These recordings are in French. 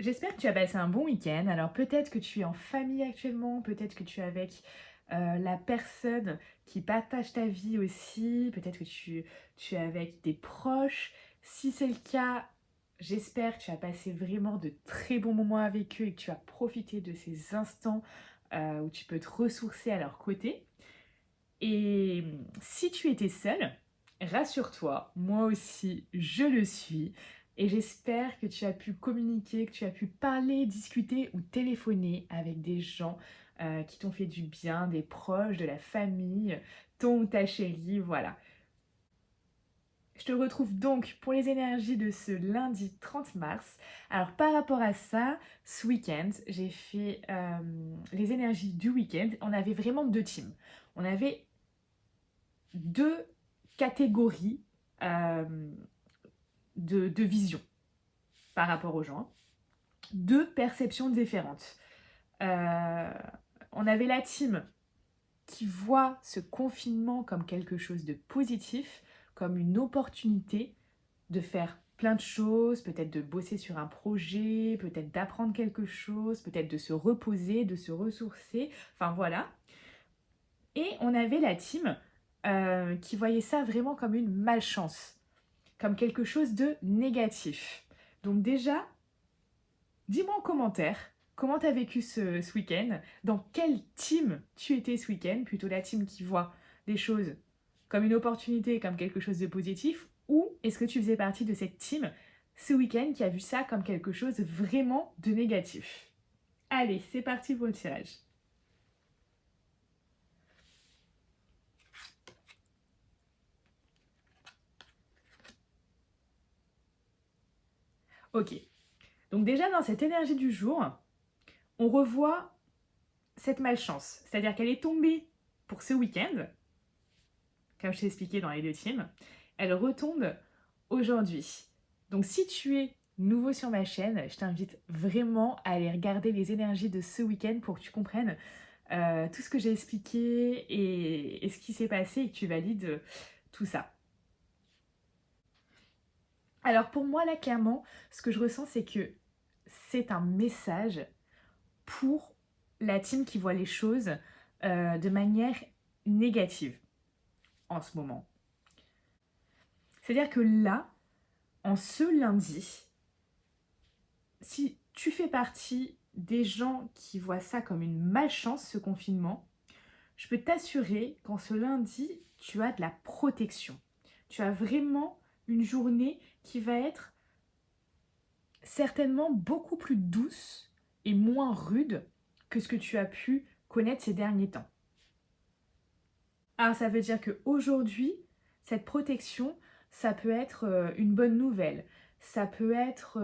J'espère que tu as passé un bon week-end. Alors peut-être que tu es en famille actuellement, peut-être que tu es avec la personne qui partage ta vie aussi, peut-être que tu es avec des proches. Si c'est le cas, j'espère que tu as passé vraiment de très bons moments avec eux et que tu as profité de ces instants où tu peux te ressourcer à leur côté. Et si tu étais seule, rassure-toi, moi aussi je le suis. Et j'espère que tu as pu communiquer, que tu as pu parler, discuter ou téléphoner avec des gens qui t'ont fait du bien, des proches, de la famille, ton ou ta chérie, voilà. Je te retrouve donc pour les énergies de ce lundi 30 mars. Alors par rapport à ça, ce week-end, j'ai fait les énergies du week-end. On avait vraiment deux teams. On avait deux catégories euh, de vision par rapport aux gens, deux perceptions différentes. Euh, on avait la team qui voit ce confinement comme quelque chose de positif, comme une opportunité de faire plein de choses, peut-être de bosser sur un projet, peut-être d'apprendre quelque chose, peut-être de se reposer, de se ressourcer, enfin voilà. Et on avait la team qui voyait ça vraiment comme une malchance, comme quelque chose de négatif. Donc déjà, dis-moi en commentaire comment tu as vécu ce week-end, dans quelle team tu étais ce week-end, plutôt la team qui voit les choses comme une opportunité, comme quelque chose de positif, ou est-ce que tu faisais partie de cette team ce week-end qui a vu ça comme quelque chose vraiment de négatif. Allez, c'est parti pour le tirage. Ok, donc déjà dans cette énergie du jour, on revoit cette malchance, c'est-à-dire qu'elle est tombée pour ce week-end, comme je t'ai expliqué dans les deux teams, elle retombe aujourd'hui. Donc si tu es nouveau sur ma chaîne, je t'invite vraiment à aller regarder les énergies de ce week-end pour que tu comprennes tout ce que j'ai expliqué et ce qui s'est passé et que tu valides tout ça. Alors pour moi là clairement, ce que je ressens c'est que c'est un message pour la team qui voit les choses de manière négative en ce moment. C'est-à-dire que là, en ce lundi, si tu fais partie des gens qui voient ça comme une malchance, ce confinement, je peux t'assurer qu'en ce lundi, tu as de la protection. Tu as vraiment une journée qui va être certainement beaucoup plus douce et moins rude que ce que tu as pu connaître ces derniers temps. Alors ça veut dire qu'aujourd'hui, cette protection, ça peut être une bonne nouvelle, ça peut être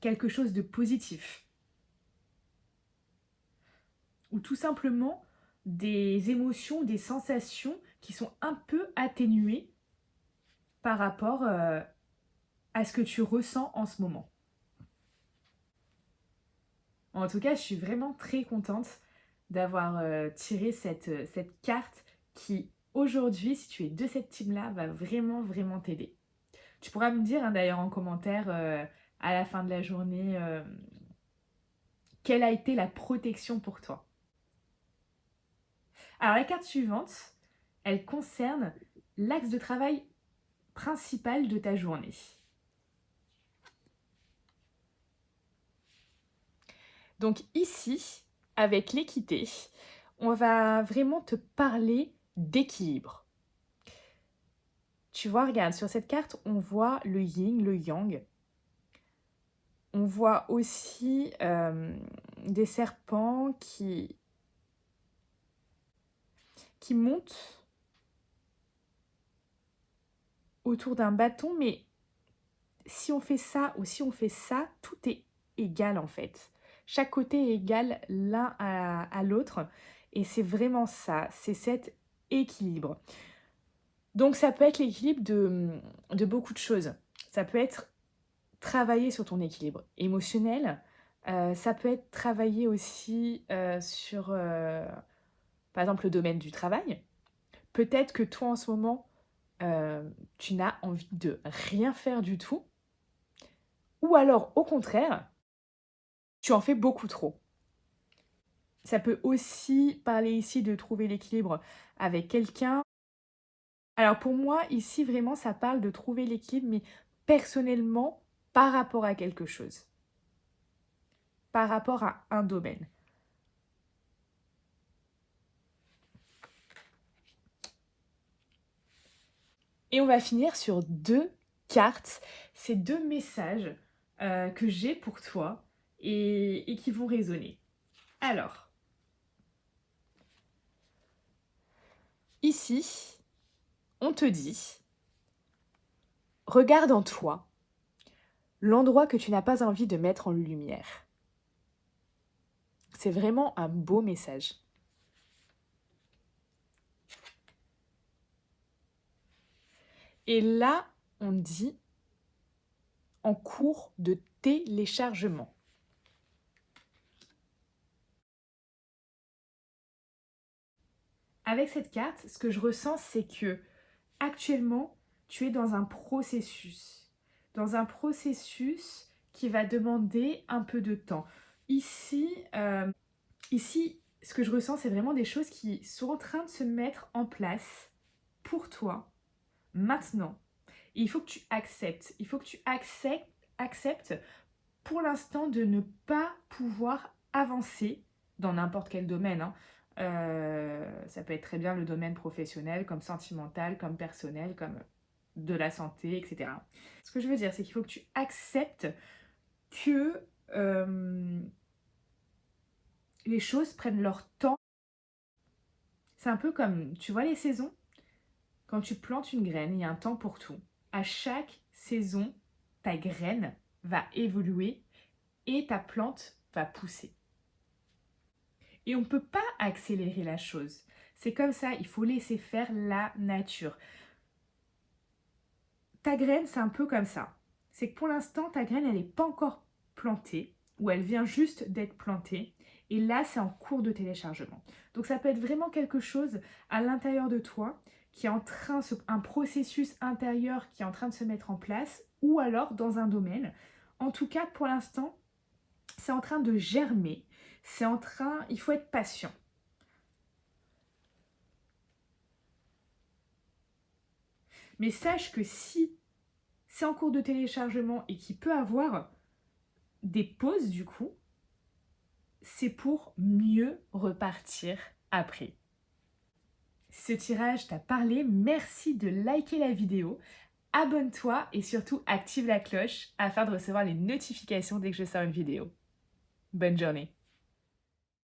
quelque chose de positif, ou tout simplement des émotions, des sensations qui sont un peu atténuées par rapport à ce que tu ressens en ce moment. En tout cas, je suis vraiment très contente d'avoir tiré cette carte qui, aujourd'hui, si tu es de cette team-là, va vraiment, vraiment t'aider. Tu pourras me dire d'ailleurs en commentaire à la fin de la journée quelle a été la protection pour toi. Alors la carte suivante, elle concerne l'axe de travail principal de ta journée. Donc ici, avec l'équité, on va vraiment te parler d'équilibre. Tu vois, regarde, sur cette carte, on voit le yin, le yang. On voit aussi des serpents qui montent autour d'un bâton, mais si on fait ça ou si on fait ça, tout est égal en fait. Chaque côté est égal l'un à l'autre et c'est vraiment ça, c'est cet équilibre. Donc ça peut être l'équilibre de beaucoup de choses. Ça peut être travailler sur ton équilibre émotionnel, ça peut être travailler aussi sur, par exemple, le domaine du travail. Peut-être que toi en ce moment, tu n'as envie de rien faire du tout. Ou Ou alors, au contraire, tu en fais beaucoup trop. Ça peut aussi parler ici de trouver l'équilibre avec quelqu'un. Alors pour moi, ici, vraiment, ça parle de trouver l'équilibre, mais personnellement, par rapport à quelque chose, par rapport à un domaine. Et on va finir sur 2 cartes, ces 2 messages que j'ai pour toi et qui vont résonner. Alors, ici, on te dit, regarde en toi l'endroit que tu n'as pas envie de mettre en lumière. C'est vraiment un beau message. Et là, on dit en cours de téléchargement. Avec cette carte, ce que je ressens, c'est que actuellement, tu es dans un processus. Dans un processus qui va demander un peu de temps. Ici, ce que je ressens, c'est vraiment des choses qui sont en train de se mettre en place pour toi, maintenant. Et il faut que tu acceptes. Il faut que tu acceptes pour l'instant de ne pas pouvoir avancer dans n'importe quel domaine, hein. Ça peut être très bien le domaine professionnel, comme sentimental, comme personnel, comme de la santé, etc. Ce que je veux dire, c'est qu'il faut que tu acceptes que les choses prennent leur temps. C'est un peu comme, tu vois les saisons? Quand tu plantes une graine, il y a un temps pour tout. À chaque saison, ta graine va évoluer et ta plante va pousser. Et on ne peut pas accélérer la chose. C'est comme ça, il faut laisser faire la nature. Ta graine, c'est un peu comme ça. C'est que pour l'instant, ta graine, elle n'est pas encore plantée, ou elle vient juste d'être plantée. Et là, c'est en cours de téléchargement. Donc ça peut être vraiment quelque chose à l'intérieur de toi qui est en train, un processus intérieur qui est en train de se mettre en place, ou alors dans un domaine. En tout cas, pour l'instant, c'est en train de germer. Il faut être patient. Mais sache que si c'est en cours de téléchargement et qu'il peut avoir des pauses du coup, c'est pour mieux repartir après. Ce tirage t'a parlé, merci de liker la vidéo, abonne-toi et surtout active la cloche afin de recevoir les notifications dès que je sors une vidéo. Bonne journée!